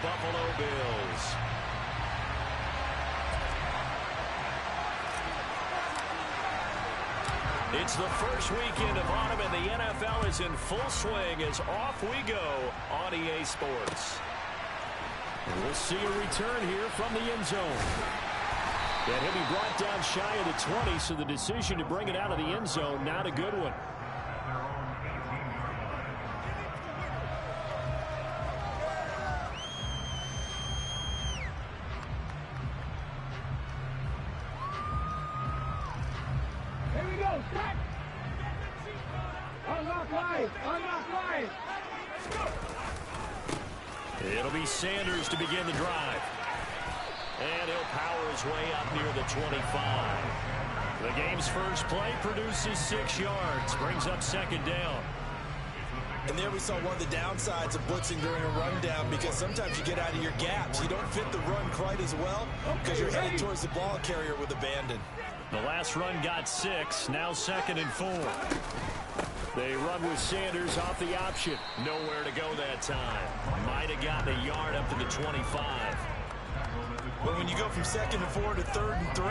Buffalo Bills. It's the first weekend of autumn, and the NFL is in full swing as off we go on EA Sports. And we'll see a return here from the end zone. And he'll be brought down shy of the 20, so the decision to bring it out of the end zone, not a good one. It'll be Sanders to begin the drive. And he'll power his way up near the 25. The game's first play produces 6 yards, brings up second down. And there we saw one of the downsides of blitzing during a rundown, because sometimes you get out of your gaps. You don't fit the run quite as well because you're headed towards the ball carrier with abandon. The last run got 6, now 2nd and 4. They run with Sanders off the option. Nowhere to go that time. Might have gotten a yard up to the 25. Well, when you go from 2nd and 4 to 3rd and 3,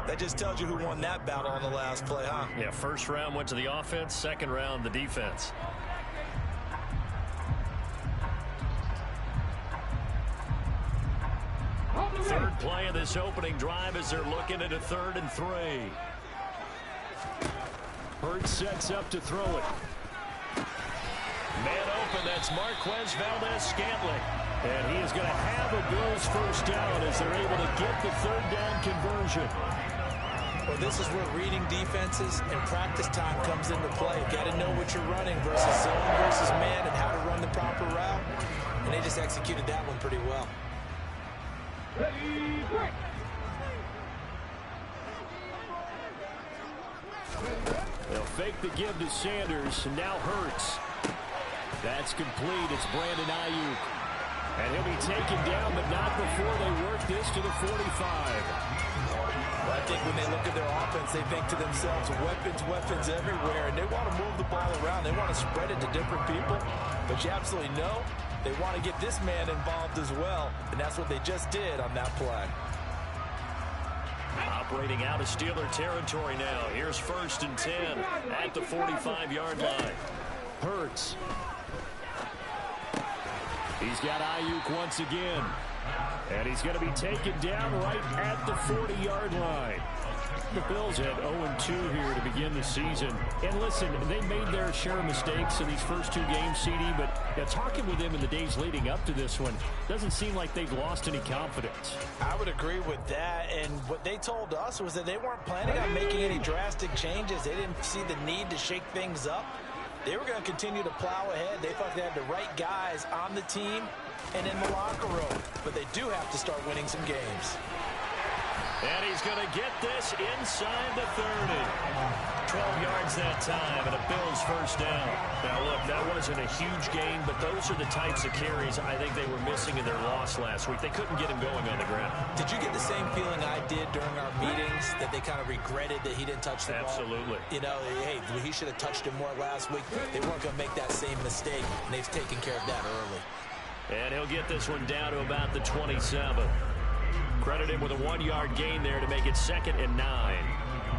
that just tells you who won that battle on the last play, huh? Yeah, first round went to the offense, second round the defense. Third play of this opening drive as they're looking at a 3rd and 3. Hurts sets up to throw it. Man open, that's Marquez Valdes-Scantling. And he is going to have a Bills first down as they're able to get the 3rd down conversion. Well, this is where reading defenses and practice time comes into play. Got to know what you're running versus zone versus man and how to run the proper route. And they just executed that one pretty well. Ready, break. They'll fake the give to Sanders, and now Hurts. That's complete. It's Brandon Ayuk. And he'll be taken down, but not before they work this to the 45. Well, I think when they look at their offense, they think to themselves, weapons everywhere, and they want to move the ball around. They want to spread it to different people, but you absolutely know they want to get this man involved as well, and that's what they just did on that play. Operating out of Steeler territory now. Here's 1st and 10 at the 45-yard line. Hurts. He's got Ayuk once again. And he's going to be taken down right at the 40-yard line. The Bills had 0-2 here to begin the season. And listen, they made their share of mistakes in these first 2 games, CD, but talking with them in the days leading up to this one, doesn't seem like they've lost any confidence. I would agree with that, and what they told us was that they weren't planning on making any drastic changes. They didn't see the need to shake things up. They were going to continue to plow ahead. They thought they had the right guys on the team and in the locker room, but they do have to start winning some games. And he's going to get this inside the 30. 12 yards that time, and a Bills first down. Now, look, that wasn't a huge gain, but those are the types of carries I think they were missing in their loss last week. They couldn't get him going on the ground. Did you get the same feeling I did during our meetings, that they kind of regretted that he didn't touch the ball? Absolutely. You know, hey, he should have touched him more last week. They weren't going to make that same mistake, and they've taken care of that early. And he'll get this one down to about the 27. Credit him with a 1-yard gain there to make it 2nd and 9.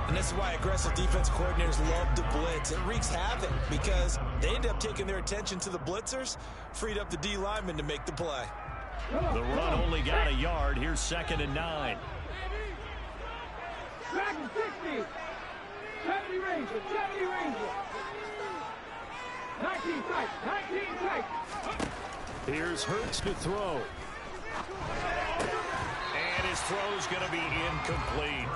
And this is why aggressive defense coordinators love to blitz. It wreaks havoc because they end up taking their attention to the blitzers, freed up the D lineman to make the play. The run only got a yard. Here's 2nd and 9. 60. 70 Ranger. 19 tight. 19 tight. Here's Hurts to throw. And his throw's going to be incomplete.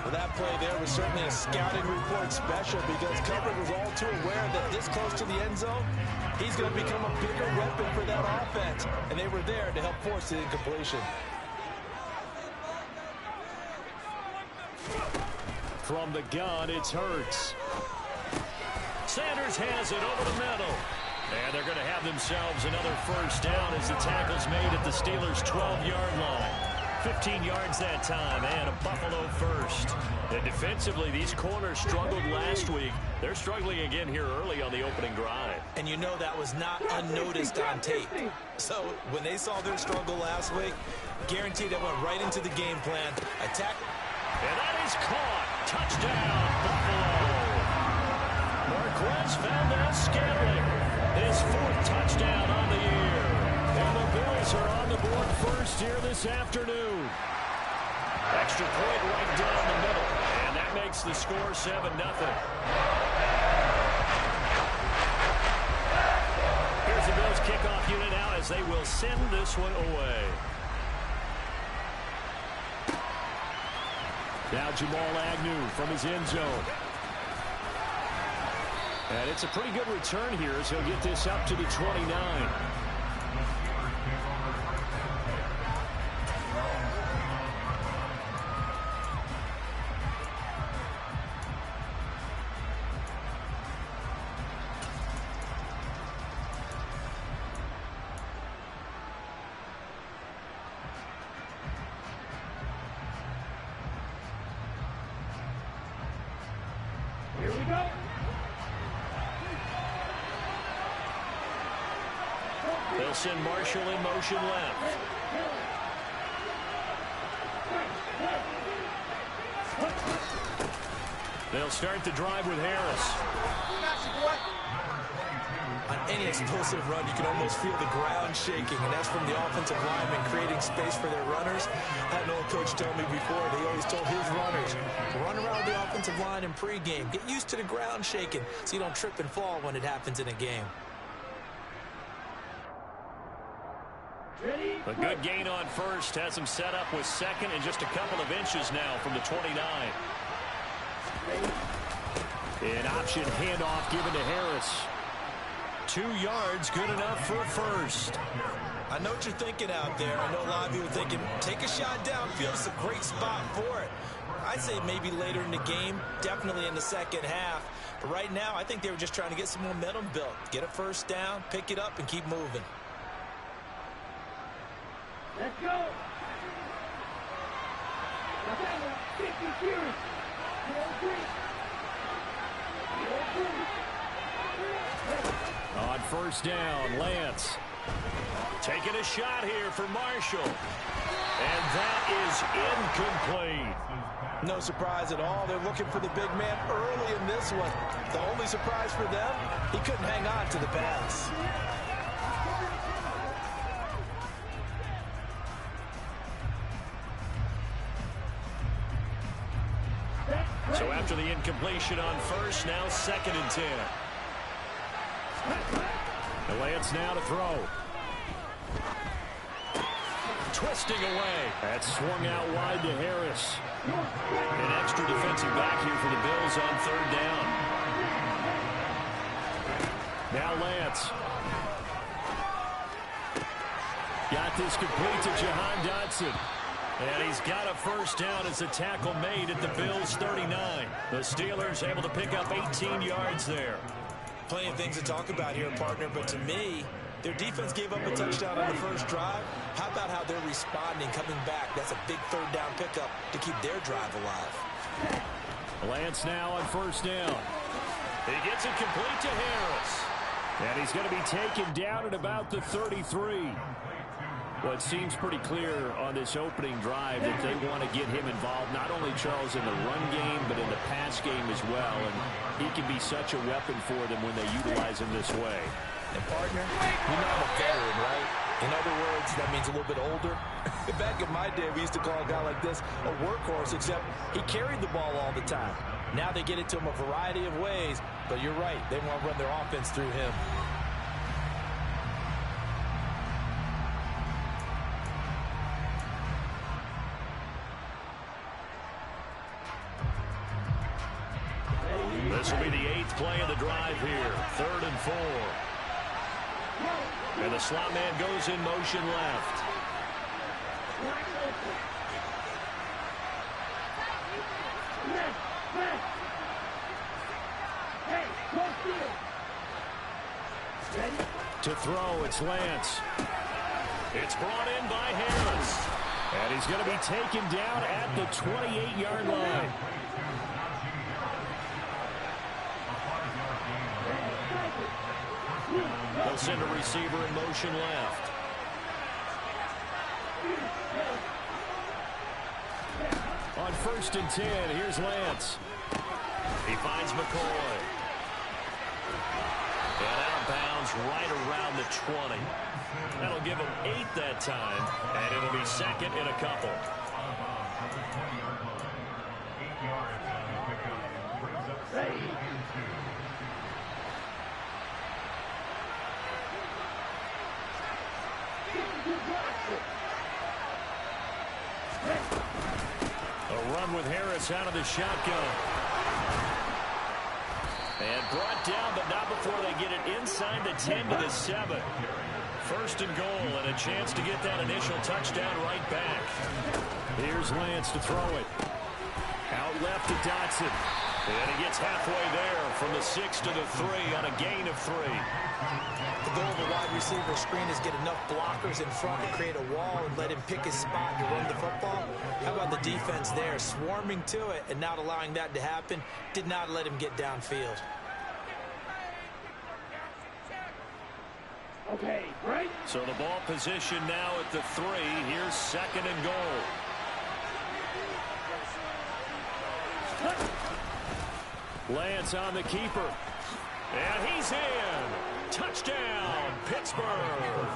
Well, that play there was certainly a scouting report special, because coverage was all too aware that this close to the end zone, he's going to become a bigger weapon for that offense. And they were there to help force the incompletion. From the gun, it's Hurts. Sanders has it over the middle. And they're going to have themselves another first down as the tackle's made at the Steelers' 12-yard line. 15 yards that time, and a Buffalo first. And defensively, these corners struggled last week. They're struggling again here early on the opening drive. And you know that was not unnoticed on tape. So when they saw their struggle last week, guaranteed it went right into the game plan. Attack. And that is caught. Touchdown, Buffalo. Marquez Valdes-Scantling, his 4th touchdown on the year. And the Bills are on the board first here this afternoon. Extra point right down the middle. And that makes the score 7-0. Here's the Bills kickoff unit now as they will send this one away. Now Jamal Agnew from his end zone. And it's a pretty good return here as he'll get this up to the 29. Here we go. They'll send Marshall in motion left. They'll start the drive with Harris. On any explosive run, you can almost feel the ground shaking, and that's from the offensive linemen creating space for their runners. I had an old coach tell me before, he always told his runners, run around the offensive line in pregame. Get used to the ground shaking so you don't trip and fall when it happens in a game. A good gain on first has him set up with second and just a couple of inches now from the 29. An option handoff given to Harris. 2 yards, good enough for first. I know what you're thinking out there. I know a lot of you are thinking, take a shot downfield. It's a great spot for it. I'd say maybe later in the game, definitely in the second half. But right now, I think they were just trying to get some momentum built. Get a first down, pick it up, and keep moving. Let's go. 50 series. On first down, Lance taking a shot here for Marshall. And that is incomplete. No surprise at all. They're looking for the big man early in this one. The only surprise for them, he couldn't hang on to the pass. So after the incompletion on first, now 2nd and 10. Lance now to throw. Twisting away. That swung out wide to Harris. An extra defensive back here for the Bills on 3rd down. Now Lance. Got this complete to Jahan Dotson. And he's got a first down as a tackle made at the Bills' 39. The Steelers able to pick up 18 yards there. Plenty of things to talk about here, partner, but to me, their defense gave up a touchdown on the first drive. How about how they're responding, coming back? That's a big 3rd down pickup to keep their drive alive. Lance now on first down. He gets it complete to Harris. And he's going to be taken down at about the 33. Well, it seems pretty clear on this opening drive that they want to get him involved, not only, Charles, in the run game, but in the pass game as well. And he can be such a weapon for them when they utilize him this way. And, partner, you know I'm a veteran, right? In other words, that means a little bit older. Back in my day, we used to call a guy like this a workhorse, except he carried the ball all the time. Now they get it to him a variety of ways, but you're right. They want to run their offense through him. This will be the 8th play of the drive here. 3rd and 4. And the slot man goes in motion left. To throw, it's Lance. It's brought in by Harris. And he's going to be taken down at the 28-yard line. They'll send a receiver in motion left. On 1st and 10, here's Lance. He finds McCoy. And out of bounds right around the 20. That'll give him 8 that time, and it'll be 2nd and a couple. A run with Harris out of the shotgun. And brought down, but not before they get it inside the 10 to the 7. 1st and goal, and a chance to get that initial touchdown right back. Here's Lance to throw it. Out left to Dotson. And he gets halfway there from the 6 to the 3 on a gain of 3. The goal of a wide receiver screen is get enough blockers in front to create a wall and let him pick his spot to run the football. How about the defense there, swarming to it and not allowing that to happen? Did not let him get downfield. Okay, right? So the ball position now at the 3. Here's 2nd and goal. Lance on the keeper. And he's in. Touchdown, Pittsburgh.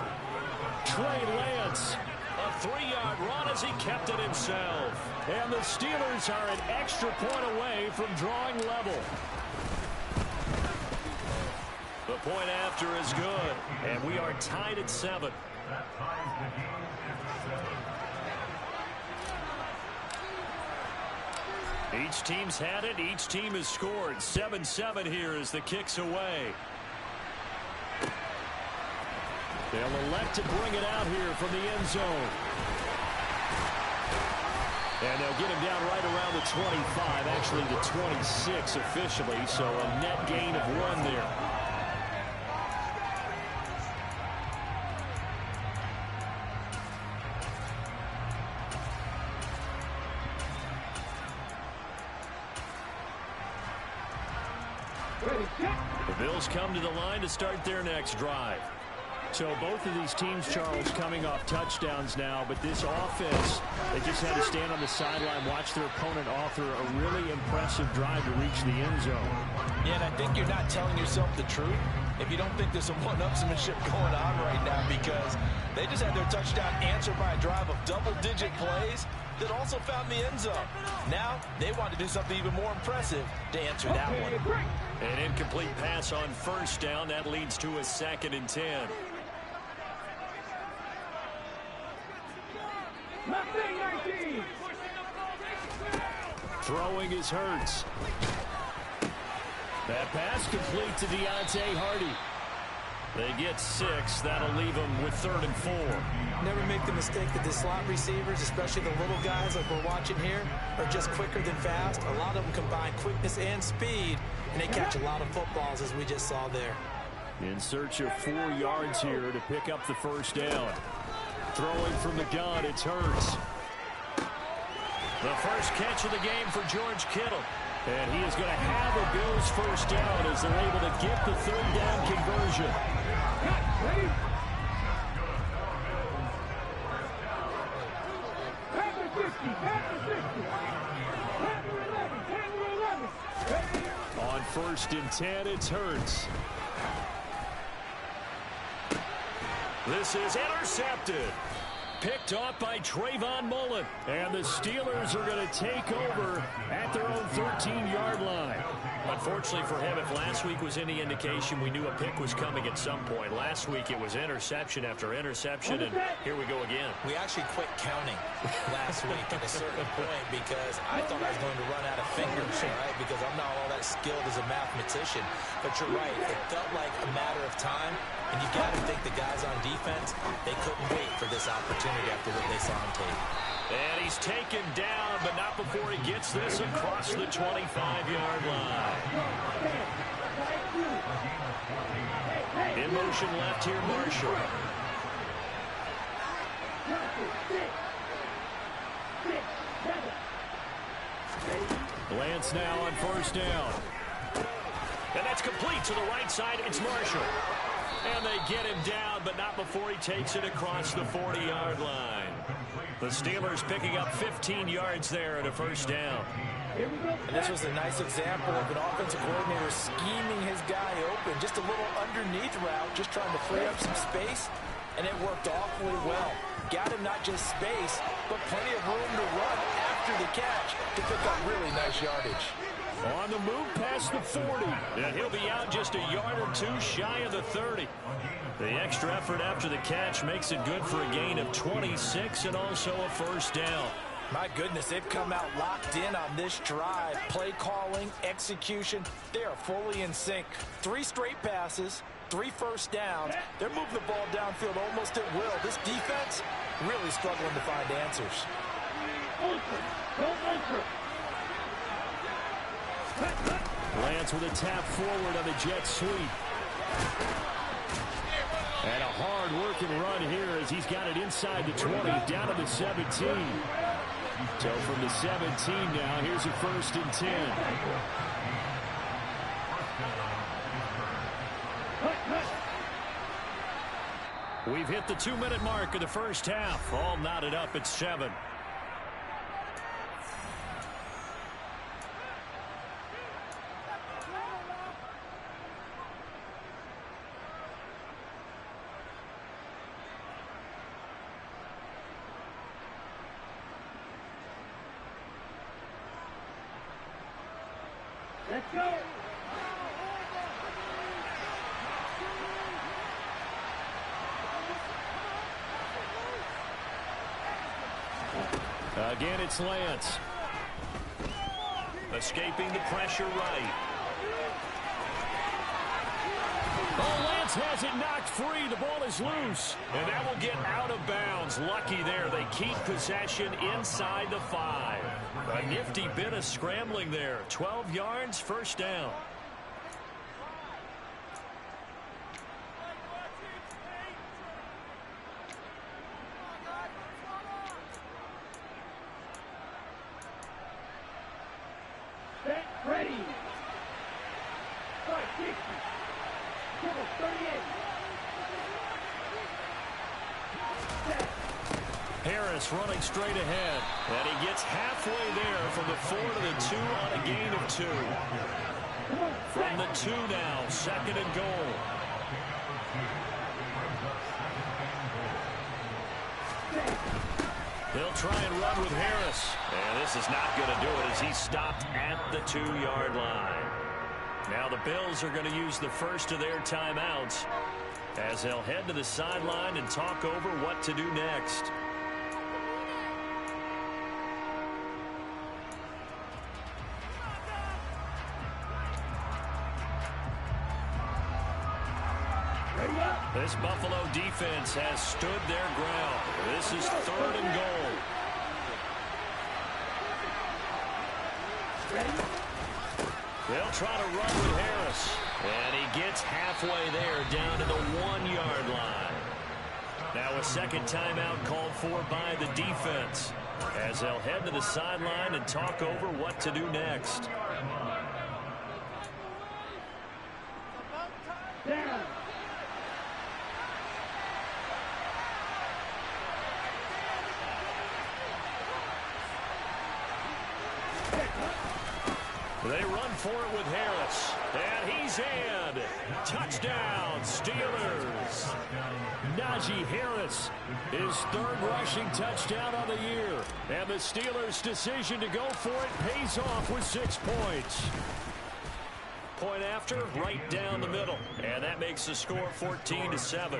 Trey Lance. A 3-yard run as he kept it himself. And the Steelers are an extra point away from drawing level. The point after is good, and we are tied at 7. Each team's had it. Each team has scored. 7-7 here as the kick's away. They'll elect to bring it out here from the end zone. And they'll get him down right around the 25, actually the 26 officially, so a net gain of 1 there. The Bills come to the line to start their next drive. So both of these teams, Charles, coming off touchdowns now, but this offense, they just had to stand on the sideline, watch their opponent author a really impressive drive to reach the end zone. Yeah, and I think you're not telling yourself the truth if you don't think there's some one-upsmanship going on right now, because they just had their touchdown answered by a drive of double-digit plays that also found the end zone. Now they want to do something even more impressive to answer that one. An incomplete pass on 1st down. That leads to a 2nd and 10. Throwing is Hurts. That pass complete to Deontay Hardy. They get 6. That'll leave them with 3rd and 4. Never make the mistake that the slot receivers, especially the little guys like we're watching here, are just quicker than fast. A lot of them combine quickness and speed, and they catch a lot of footballs, as we just saw there. In search of 4 yards here to pick up the 1st down. Throwing from the gun, it's Hurts. The first catch of the game for George Kittle. And he is going to have the Bills' 1st down as they're able to get the 3rd down conversion. On 1st and 10, it's Hurts. This is intercepted. Picked off by Trayvon Mullen. And the Steelers are going to take over at their own 13-yard line. Unfortunately for him, if last week was any indication, we knew a pick was coming at some point. Last week it was interception after interception, and here we go again. We actually quit counting last week at a certain point because I thought I was going to run out of fingers, right? Because I'm not all that skilled as a mathematician. But you're right. It felt like a matter of time. And you got to think the guys on defense, they couldn't wait for this opportunity after what they saw on tape. And he's taken down, but not before he gets this across the 25-yard line. In motion left here, Marshall. Lance now on first down. And that's complete to the right side. It's Marshall. And they get him down, but not before he takes it across the 40-yard line. The Steelers picking up 15 yards there at a first down. And this was a nice example of an offensive coordinator scheming his guy open. Just a little underneath route, just trying to free up some space, and it worked awfully well. Got him not just space, but plenty of room to run after the catch to pick up really nice yardage. On the move past the 40, and he'll be out just a yard or two shy of the 30. The extra effort after the catch makes it good for a gain of 26 and also a first down. My goodness, they've come out locked in on this drive. Play calling, execution, they are fully in sync. 3 straight passes, 3 first downs. They're moving the ball downfield almost at will. This defense really struggling to find answers. Lance with a tap forward on the jet sweep. And a hard-working run here as he's got it inside the 20, down to the 17. So from the 17 now, here's a first and 10. We've hit the 2-minute mark of the first half. All knotted up at 7. Let's go. Again, it's Lance. Escaping the pressure right. Oh, Lance has it knocked free. The ball is loose. And that will get out of bounds. Lucky there. They keep possession inside the 5. A nifty bit of scrambling there. 12 yards, first down. Set, ready. 560. Triple 38. Set. Harris running straight ahead. And he gets halfway there from the 4 to the 2 on a gain of 2. From the 2 now, second and goal. He'll try and run with Harris. And this is not going to do it as he's stopped at the 2-yard line. Now the Bills are going to use the first of their timeouts as they'll head to the sideline and talk over what to do next. This Buffalo defense has stood their ground. This is 3rd and goal. They'll try to run with Harris. And he gets halfway there down to the 1-yard line. Now a second timeout called for by the defense as they'll head to the sideline and talk over what to do next. Down. They run for it with Harris. And he's in. Touchdown, Steelers. Najee Harris, his 3rd rushing touchdown of the year. And the Steelers' decision to go for it pays off with 6 points. Point after, right down the middle. And that makes the score 14-7.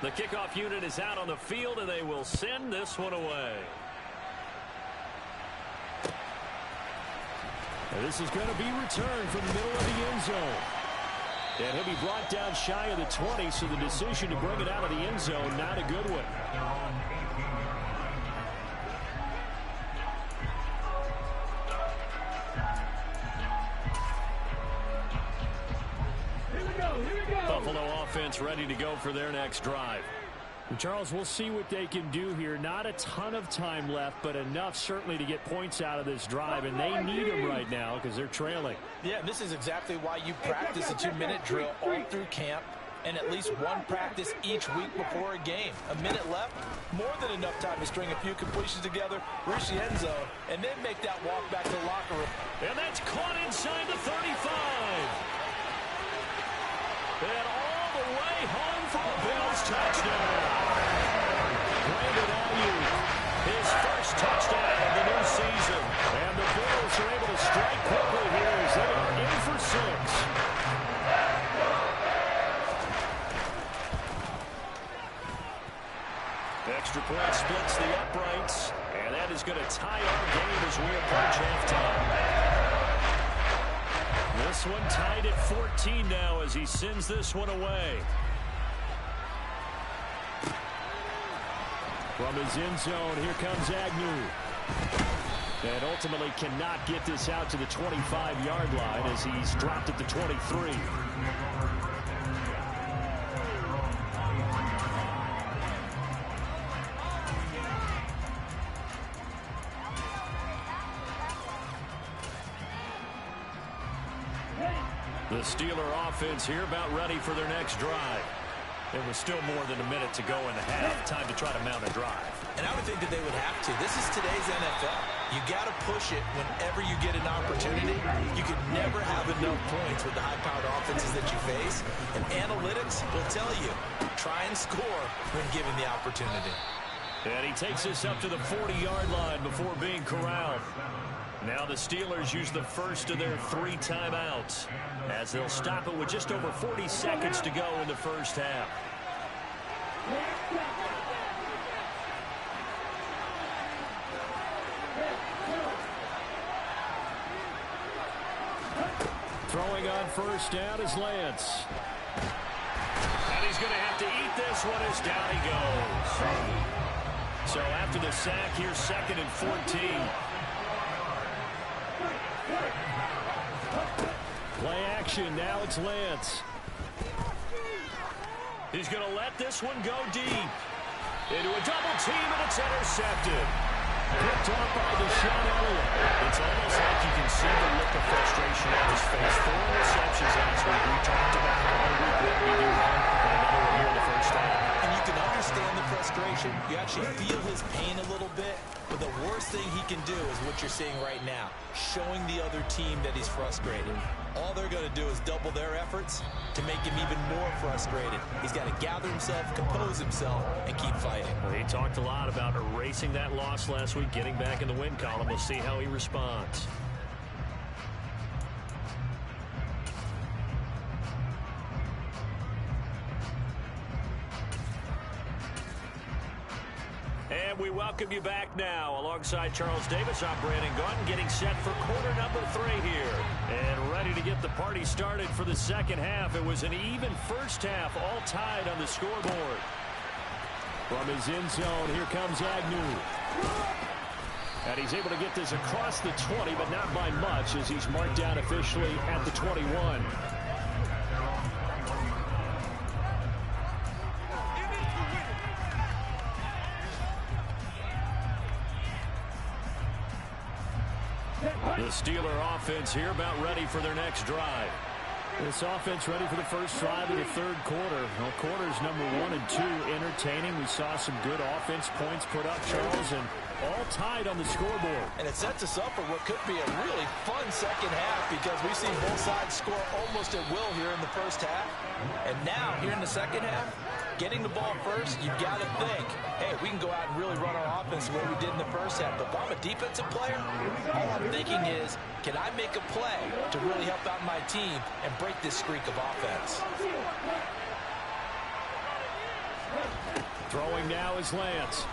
The kickoff unit is out on the field, and they will send this one away. And this is going to be returned from the middle of the end zone. And he'll be brought down shy of the 20, so the decision to bring it out of the end zone, not a good one. offense ready to go for their next drive. And Charles, we'll see what they can do here. Not a ton of time left, but enough certainly to get points out of this drive, and they need them right now because they're trailing. Yeah, this is exactly why you practice a 2-minute drill all through camp and at least one practice each week before a game. A minute left, more than enough time to string a few completions together, reach the end zone, and then make that walk back to the locker room. And that's caught inside the 35. And all the way home for the Bills touchdown. Brandon Ayuk, his first touchdown of the new season. And the Bills are able to strike quickly here as they are in for 6. Extra point splits the uprights, and that is going to tie our game as we approach halftime. This one tied at 14 now as he sends this one away. From his end zone, here comes Agnew. And ultimately cannot get this out to the 25-yard line as he's dropped at the 23. The Steeler offense here about ready for their next drive. There was still more than a minute to go in the half. Time to try to mount a drive. And I would think that they would have to. This is today's NFL. You got to push it whenever you get an opportunity. You can never have enough points with the high-powered offenses that you face. And analytics will tell you, try and score when given the opportunity. And he takes this up to the 40-yard line before being corralled. Now the Steelers use the first of their 3 timeouts as they'll stop it with just over 40 seconds to go in the first half. Throwing on first down is Lance. And he's going to have to eat this one as down he goes. So after the sack, here's 2nd and 14. Play action, now it's Lance. He's going to let this one go deep. Into a double team, and it's intercepted. Picked off by Deshaun Elliott. It's almost like you can see the look of frustration on his face. 4 receptions last week. We talked about how all week what we do. And another one here in the first half. And you can understand the frustration. You actually feel his pain a little bit. But the worst thing he can do is what you're seeing right now, showing the other team that he's frustrated. All they're going to do is double their efforts to make him even more frustrated. He's got to gather himself, compose himself, and keep fighting. Well, he talked a lot about erasing that loss last week, getting back in the win column. We'll see how he responds. And we welcome you back now. Alongside Charles Davis, I'm Brandon Gaudin, getting set for quarter number 3 here. And ready to get the party started for the second half. It was an even first half, all tied on the scoreboard. From his end zone, here comes Agnew. And he's able to get this across the 20, but not by much, as he's marked down officially at the 21. The Steeler offense here about ready for their next drive. This offense ready for the first drive of the third quarter. Well, quarters number 1 and 2 entertaining. We saw some good offense points put up, Charles, and all tied on the scoreboard. And it sets us up for what could be a really fun second half because we've seen both sides score almost at will here in the first half. And now, here in the second half, getting the ball first, you've got to think, hey, we can go out and really run our offense the way we did in the first half. But if I'm a defensive player, all I'm thinking is, can I make a play to really help out my team and break this streak of offense? Throwing now is Lance.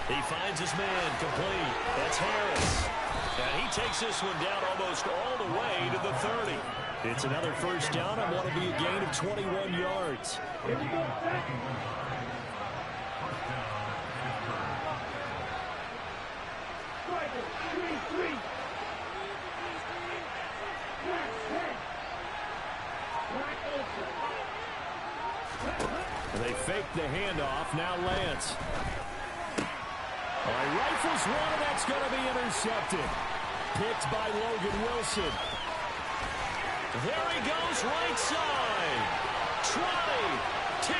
He finds his man complete. That's Harris. And he takes this one down almost all the way to the 30. It's another first down and want to be a gain of 21 yards. Here we go, second. Striker, 3-3. fake the handoff. Now Lance. All right, rifles one, and that's going to be intercepted. Picked by Logan Wilson. There he goes, right side. 20, 10.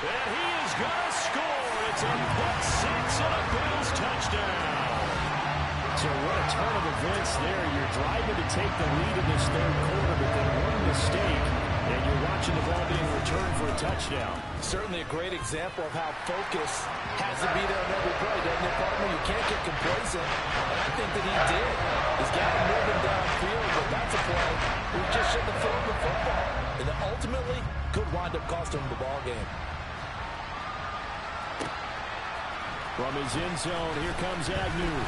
And he is going to score. It's a pick six and a Bills touchdown. So what a turn of events there. You're driving to take the lead in this third quarter, but then one mistake, and you're watching the ball being returned for a touchdown. Certainly a great example of how focus has to be there on every play, doesn't it, partner? You can't get complacent, and I think that he did. He's got him moving downfield, but that's a play where he just shouldn't have thrown the football. And ultimately, could wind up costing him the ball game. From his end zone, here comes Agnew.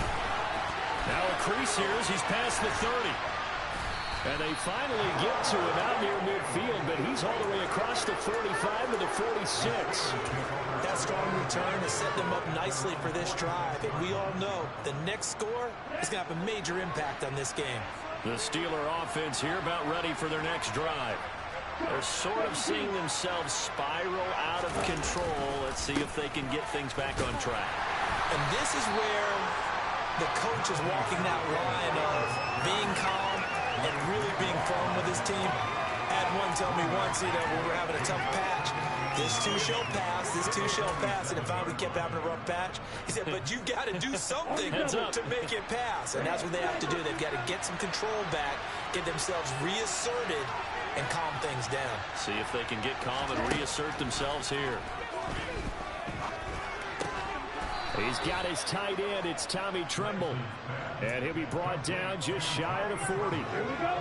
Now a crease here as he's past the 30. And they finally get to him out near midfield, but he's all the way across the 45 to the 46. That strong return has set them up nicely for this drive. And we all know the next score is going to have a major impact on this game. The Steeler offense here about ready for their next drive. They're sort of seeing themselves spiral out of control. Let's see if they can get things back on track. And this is where the coach is walking that line of being calm and really being firm with his team. I had one tell me once, when we're having a tough patch, this too shall pass, this too shall pass. And if we kept having a rough patch, he said, but you got to do something to make it pass. And that's what they have to do. They've got to get some control back, get themselves reasserted, and calm things down. See if they can get calm and reassert themselves here. He's got his tight end. It's Tommy Tremble. And he'll be brought down just shy of the 40. Here we go.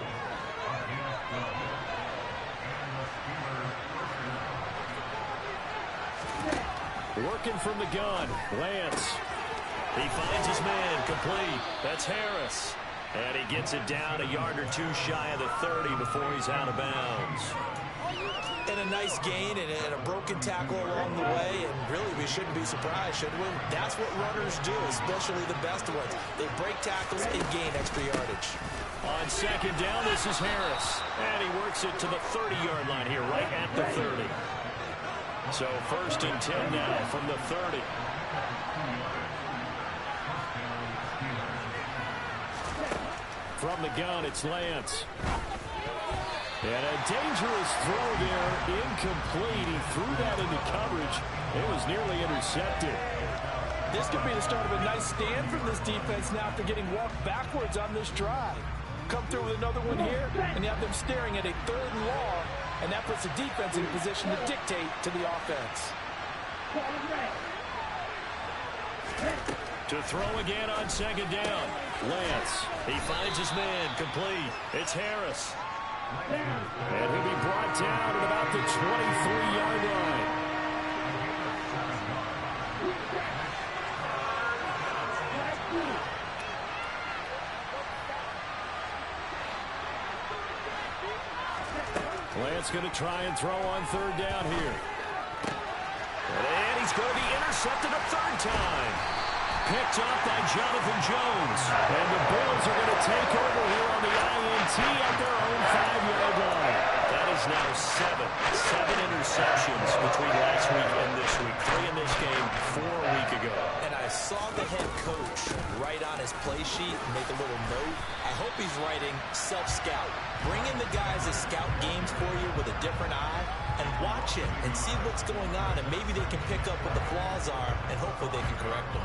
Working from the gun, Lance. He finds his man, complete. That's Harris. And he gets it down a yard or two shy of the 30 before he's out of bounds. And a nice gain and a broken tackle along the way. And really, we shouldn't be surprised, should we? That's what runners do, especially the best ones. They break tackles and gain extra yardage. On second down, this is Harris. And he works it to the 30-yard line here, right at the 30. So first and 10 now from the 30. From the gun, it's Lance. And a dangerous throw there, incomplete. He threw that into coverage. It was nearly intercepted. This could be the start of a nice stand from this defense now after getting walked backwards on this drive. Come through with another one here, and you have them staring at a third and long, and that puts the defense in a position to dictate to the offense. To throw again on second down. Lance, he finds his man, complete. It's Harris. And he'll be brought down at about the 23-yard line. Lance going to try and throw on third down here. And he's going to be intercepted a third time. Picked up by Jonathan Jones. And the Bills are going to take over here on the INT at their own 5-yard line. That is now seven interceptions between last week and this week. 3 in this game, 4 a week ago. And I saw the head coach write on his play sheet and make a little note. I hope he's writing self-scout. Bring in the guys that scout games for you with a different eye and watch it and see what's going on, and maybe they can pick up what the flaws are, and hopefully they can correct them.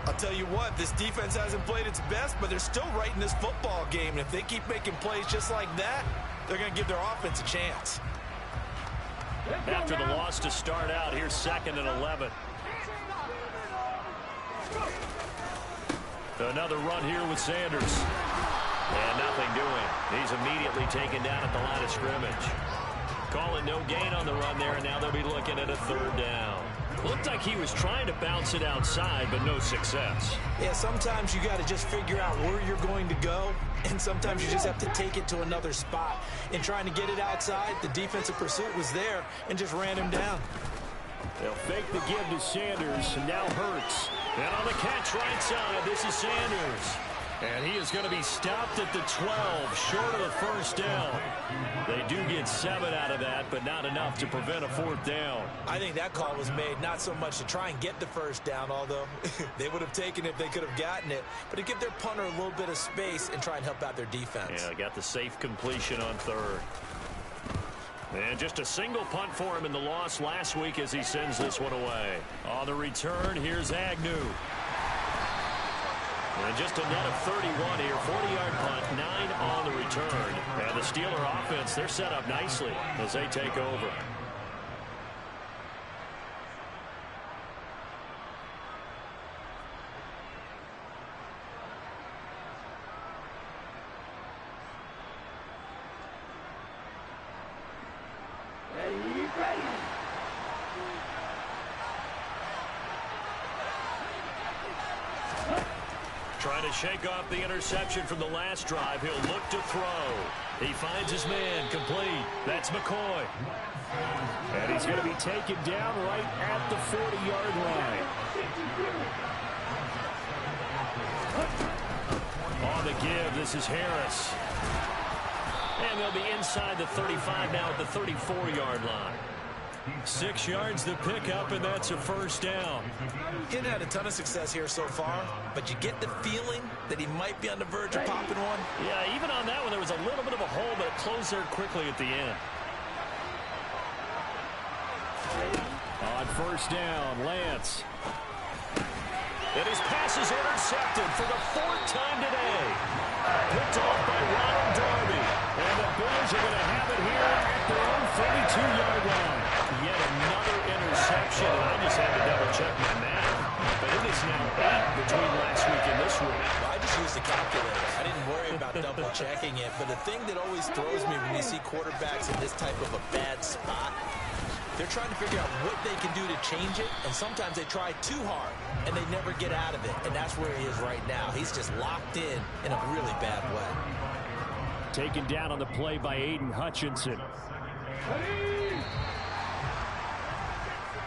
I'll tell you what, this defense hasn't played its best, but they're still right in this football game. And if they keep making plays just like that, they're going to give their offense a chance. After the loss to start out, here's 2nd and 11. Another run here with Sanders. And nothing doing. He's immediately taken down at the line of scrimmage. Calling no gain on the run there, and now they'll be looking at a third down. Looked like he was trying to bounce it outside, but no success. Yeah, sometimes you got to just figure out where you're going to go, and sometimes you just have to take it to another spot. In trying to get it outside, the defensive pursuit was there and just ran him down. They'll fake the give to Sanders, and now Hurts. And on the catch right side, this is Sanders. And he is going to be stopped at the 12, short of the first down. They do get 7 out of that, but not enough to prevent a 4th down. I think that call was made not so much to try and get the first down, although they would have taken it if they could have gotten it, but to give their punter a little bit of space and try and help out their defense. Yeah, got the safe completion on 3rd. And just a single punt for him in the loss last week as he sends this one away. On the return, here's Agnew. And just a net of 31 here, 40-yard punt, 9 on the return. And the Steeler offense, they're set up nicely as they take over. Trying to shake off the interception from the last drive. He'll look to throw. He finds his man complete. That's McCoy. And he's going to be taken down right at the 40-yard line. On the give, this is Harris. And they'll be inside the 35 now at the 34-yard line. 6 yards the pickup, and that's a first down. He hasn't had a ton of success here so far, but you get the feeling that he might be on the verge of popping one. Yeah, even on that one, there was a little bit of a hole, but it closed there quickly at the end. On first down, Lance. And his pass is intercepted for the 4th time today. Picked off by Ronald Darby. And the Bills are going to have it here at their own 32-yard line. Yet another interception, and I just had to double-check my math. But it is now 8 between last week and this week. Well, I just used the calculator. I didn't worry about double-checking it. But the thing that always throws me when you see quarterbacks in this type of a bad spot, they're trying to figure out what they can do to change it, and sometimes they try too hard, and they never get out of it, and that's where he is right now. He's just locked in a really bad way. Taken down on the play by Aiden Hutchinson.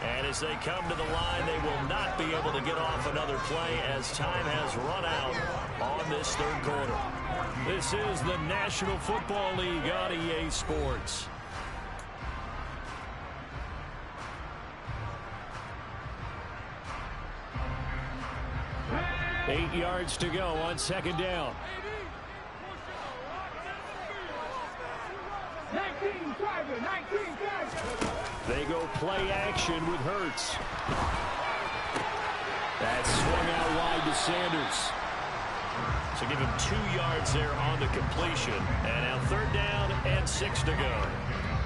And as they come to the line, they will not be able to get off another play as time has run out on this 3rd quarter. This is the National Football League on EA Sports. 8 yards to go on 2nd down. 19 driver, 19 driver. They go play action with Hurts. That's swung out wide to Sanders. So give him 2 yards there on the completion. And now 3rd down and 6 to go.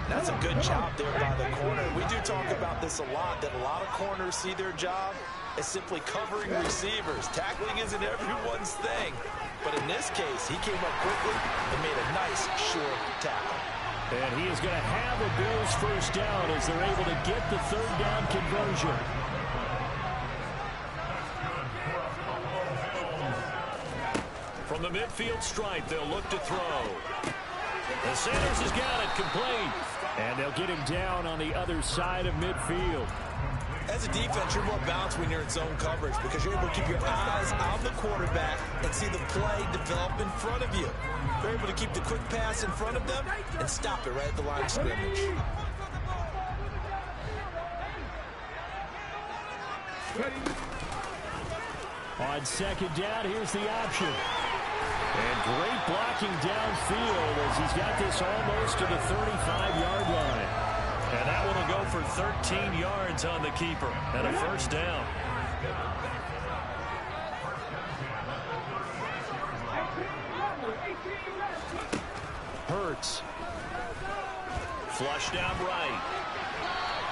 That's a good job there by the corner. We do talk about this a lot, that a lot of corners see their job as simply covering receivers. Tackling isn't everyone's thing. But in this case, he came up quickly and made a nice, short tackle. And he is going to have a Bills first down as they're able to get the 3rd down conversion. From the midfield stripe, they'll look to throw. And Sanders has got it complete. And they'll get him down on the other side of midfield. As a defense, you're more balanced when you're in zone coverage because you're able to keep your eyes on the quarterback and see the play develop in front of you. You're able to keep the quick pass in front of them and stop it right at the line of scrimmage. On 2nd down, here's the option. And great blocking downfield as he's got this almost to the 35-yard line. And that one will go for 13 yards on the keeper and a first down. Hurts. Flushed out right.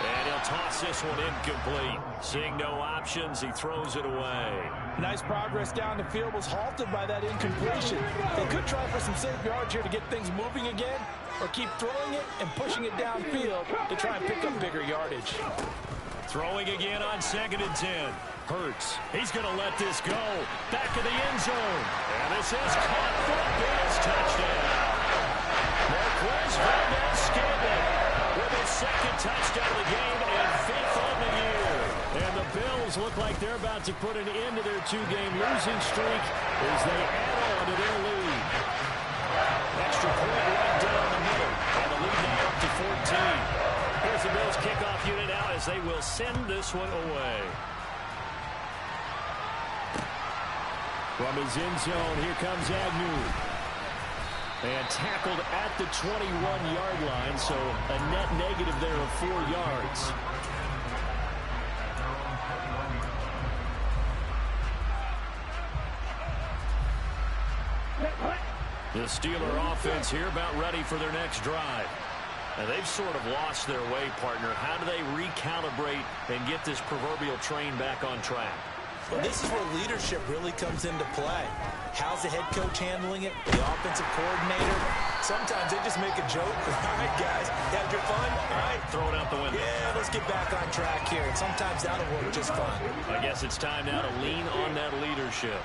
And he'll toss this one incomplete. Seeing no options, he throws it away. Nice progress down the field, was halted by that incompletion. They could try for some safe yards here to get things moving again, or keep throwing it and pushing it downfield to try and pick up bigger yardage. Throwing again on 2nd and 10. Hurts. He's going to let this go. Back of the end zone. And this is caught for a Bills touchdown. Marquez Valdez-Scantling with his 2nd touchdown of the game and 5th on the year. And the Bills look like they're about to put an end to their 2-game losing streak as they add on to their lead. Extra point right down the middle. And the lead now up to 14. Here's the Bills kickoff unit now as they will send this one away. From his end zone, here comes Agnew. And tackled at the 21-yard line, so a net negative there of 4 yards. The Steeler offense here about ready for their next drive. Now they've sort of lost their way, partner. How do they recalibrate and get this proverbial train back on track? Well, this is where leadership really comes into play. How's the head coach handling it? The offensive coordinator? Sometimes they just make a joke. All right, guys, you have your fun? All right. Throw it out the window. Yeah, let's get back on track here. And sometimes that'll work just fine. I guess it's time now to lean on that leadership.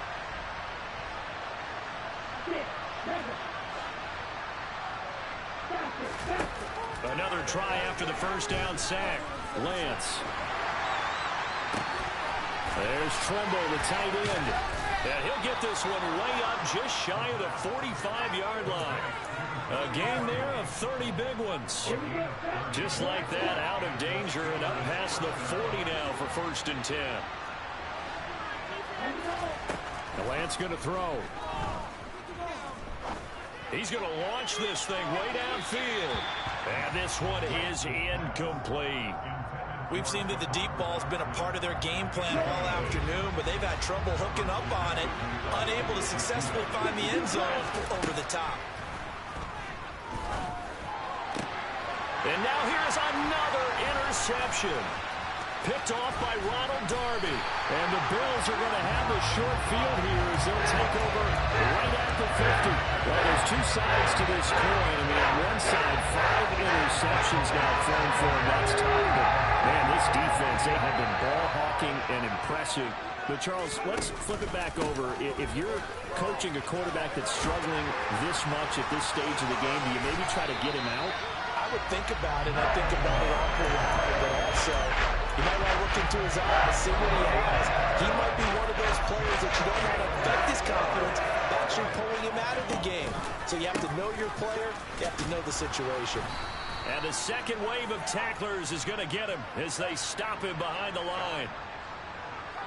Another try after the first down sack. Lance. There's Tremble, the tight end. And he'll get this one way up just shy of the 45-yard line. A gain there of 30 big ones. Just like that, out of danger and up past the 40 now for 1st and 10. And Lance going to throw. He's going to launch this thing way downfield. And this one is incomplete. We've seen that the deep ball's been a part of their game plan all afternoon, but they've had trouble hooking up on it, unable to successfully find the end zone over the top. And now here's another interception. Picked off by Ronald Darby. And the Bills are going to have the short field here as they'll take over right at the 50. Well, there's two sides to this coin. I mean, on one side, 5 interceptions now thrown for him. That's tough. But, man, this defense, they have been ball hawking and impressive. But, Charles, let's flip it back over. If you're coaching a quarterback that's struggling this much at this stage of the game, do you maybe try to get him out? I would think about it. I think about it awfully hard, but also you might want to look into his eyes, see what he has. He might be one of those players that you don't want to affect his confidence by actually pulling him out of the game. So you have to know your player. You have to know the situation. And the second wave of tacklers is going to get him as they stop him behind the line.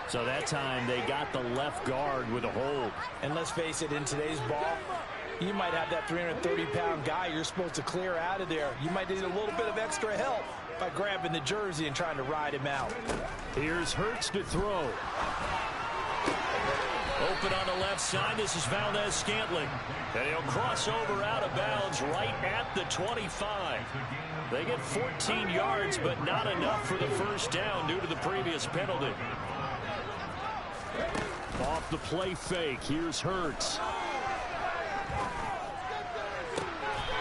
So that time they got the left guard with a hold. And let's face it, in today's ball, you might have that 330-pound guy you're supposed to clear out of there. You might need a little bit of extra help by grabbing the jersey and trying to ride him out. Here's Hurts to throw. Open on the left side. This is Valdez-Scantling. And he'll cross over out of bounds right at the 25. They get 14 yards, but not enough for the first down due to the previous penalty. Off the play fake. Here's Hurts.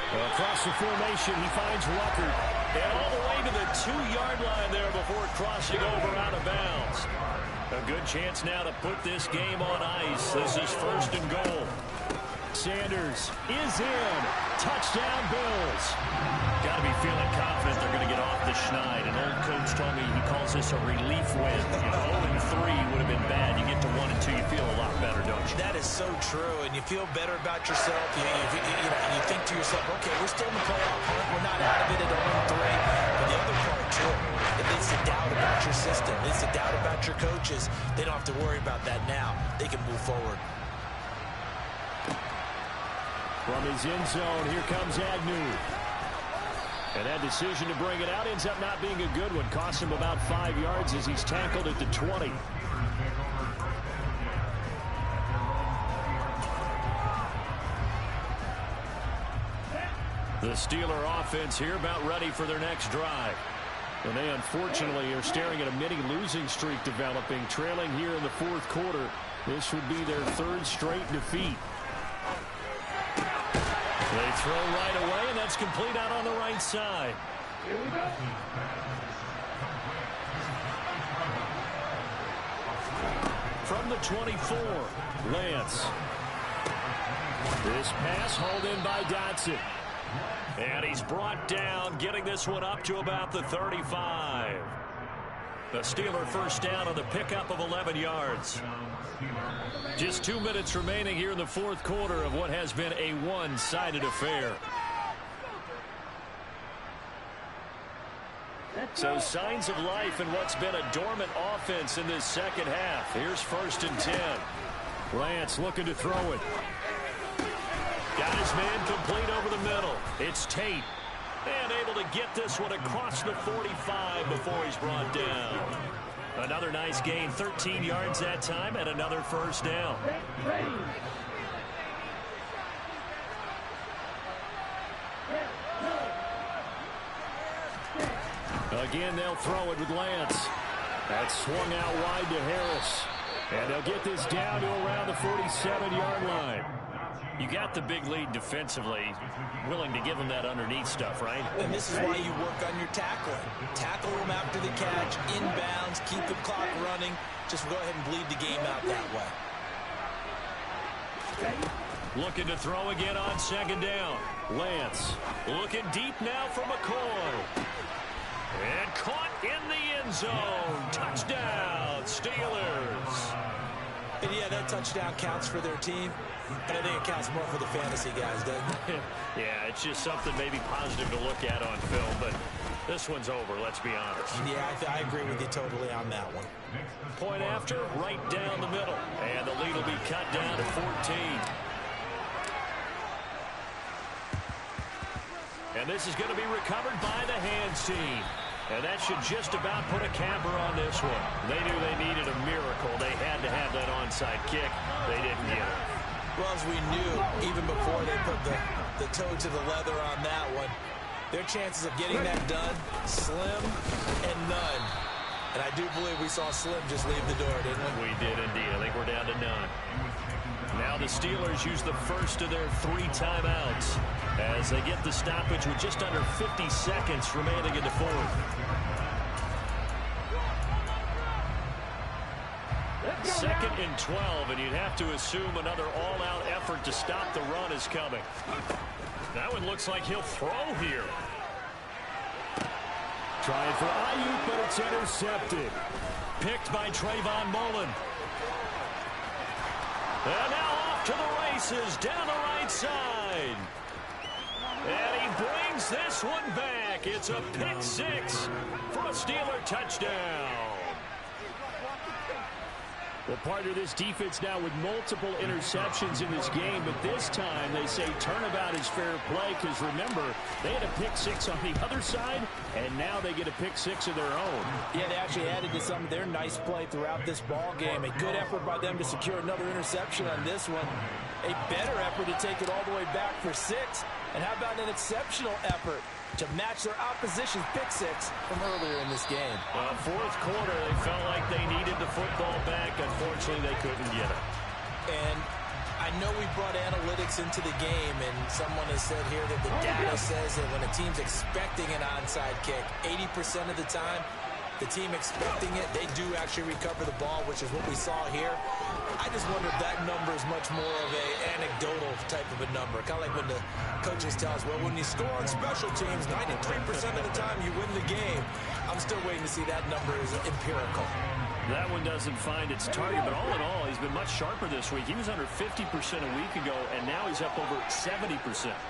Across the formation, he finds Ruckert. And all the way to the 2-yard line there before crossing over out of bounds. A good chance now to put this game on ice. This is 1st and goal. Sanders is in. Touchdown, Bills. Got to be feeling confident they're going to get off the schneid. An old coach told me he calls this a relief win. 0-3 would have been bad. You get to 1 and 2, you feel a lot better, don't you? That is so true, and you feel better about yourself. You think to yourself, okay, we're still in the playoff hunt. We're not out of it at 0-3. But the other part, too, it's the doubt about your system. It's the doubt about your coaches. They don't have to worry about that now. They can move forward. From his end zone, here comes Agnew. And that decision to bring it out ends up not being a good one. Costs him about 5 yards as he's tackled at the 20. The Steeler offense here about ready for their next drive. And they unfortunately are staring at a mini losing streak developing, trailing here in the 4th quarter. This would be their 3rd straight defeat. They throw right away, and that's complete out on the right side. Here we go. From the 24, Lance. This pass hauled in by Dotson. And he's brought down, getting this one up to about the 35. The Steeler first down on the pickup of 11 yards. Just 2 minutes remaining here in the fourth quarter of what has been a one-sided affair. So signs of life in what's been a dormant offense in this second half. Here's 1st and 10. Lance looking to throw it. Got his man complete over the middle. It's Tate. And able to get this one across the 45 before he's brought down. Another nice gain, 13 yards that time, and another first down. Again, they'll throw it with Lance. That's swung out wide to Harris. And they'll get this down to around the 47-yard line. You got the big lead defensively, willing to give them that underneath stuff, right? And this is why you work on your tackling. Tackle them after the catch, inbounds, keep the clock running. Just go ahead and bleed the game out that way. Looking to throw again on 2nd down. Lance looking deep now for McCoy. And caught in the end zone. Touchdown, Steelers. And yeah, that touchdown counts for their team, but I think it counts more for the fantasy guys, doesn't it? Yeah, it's just something maybe positive to look at on film, but this one's over, let's be honest. Yeah, I agree with you totally on that one. Point after, right down the middle, and the lead will be cut down to 14. And this is going to be recovered by the hands team. And that should just about put a capper on this one. They knew they needed a miracle. They had to have that onside kick. They didn't get it. Well, as we knew, even before they put the toe to the leather on that one, their chances of getting that done, slim and none. And I do believe we saw Slim just leave the door, didn't we? We did indeed. I think we're down to none. Now the Steelers use the first of their 3 timeouts as they get the stoppage with just under 50 seconds remaining in the fourth. 2nd and 12, and you'd have to assume another all-out effort to stop the run is coming. That one looks like he'll throw here. Trying for Ayuk, but it's intercepted. Picked by Trayvon Mullen. And now off to the races down the right side. And he brings this one back. It's a pick 6 for a Steeler touchdown. Well, partner, this defense now with multiple interceptions in this game, but this time they say turnabout is fair play because, remember, they had a pick 6 on the other side, and now they get a pick 6 of their own. Yeah, they actually added to some of their nice play throughout this ball game. A good effort by them to secure another interception on this one. A better effort to take it all the way back for 6. And how about an exceptional effort to match their opposition's pick 6 from earlier in this game? Fourth quarter, they felt like they needed the football back. Unfortunately, they couldn't get it. And I know we brought analytics into the game, and someone has said here that the data says that when a team's expecting an onside kick, 80% of the time, the team expecting it, they do actually recover the ball, which is what we saw here. I just wonder if that number is much more of an anecdotal type of a number. Kind of like when the coaches tell us, well, when you score on special teams, 93% of the time you win the game. I'm still waiting to see that number is empirical. That one doesn't find its target, but all in all, he's been much sharper this week. He was under 50% a week ago, and now he's up over 70%.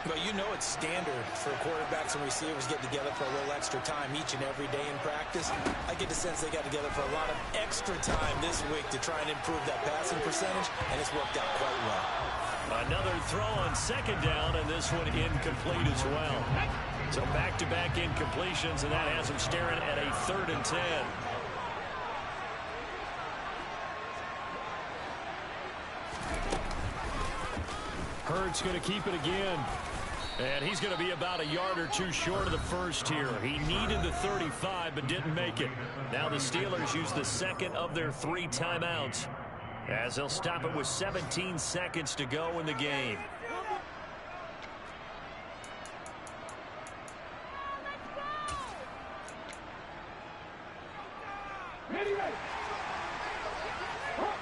But you know it's standard for quarterbacks and receivers get together for a little extra time each and every day in practice. I get the sense they got together for a lot of extra time this week to try and improve that passing percentage, and it's worked out quite well. Another throw on 2nd down, and this one incomplete as well. So back-to-back incompletions, and that has him staring at a 3rd and 10. Hurts going to keep it again. And he's going to be about a yard or 2 short of the first here. He needed the 35, but didn't make it. Now the Steelers use the 2nd of their 3 timeouts as they'll stop it with 17 seconds to go in the game. Ready, ready. Hot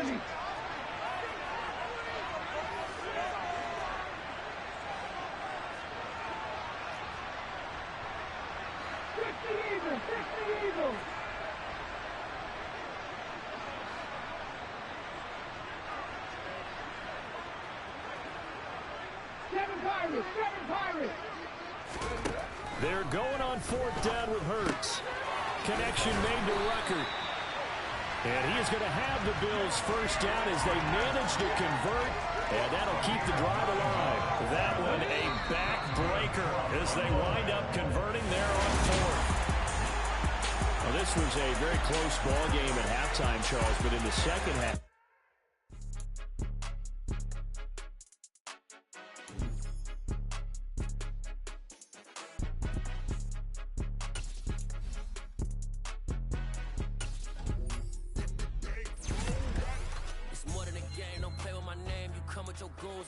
70. 60 Eagles. They're going on fourth down with Hurts. Connection made to Rucker. And he is going to have the Bills first down as they manage to convert. And that'll keep the drive alive. That one a backbreaker as they wind up converting there on fourth. Well, this was a very close ball game at halftime, Charles, but in the second half.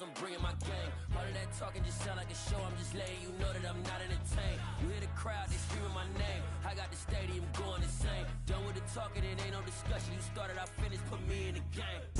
I'm bringing my game. All of that talking just sound like a show. I'm just letting you know that I'm not entertained. You hear the crowd, they screaming my name. I got the stadium going insane. Done with the talking, it ain't no discussion. You started, I finished, put me in the game.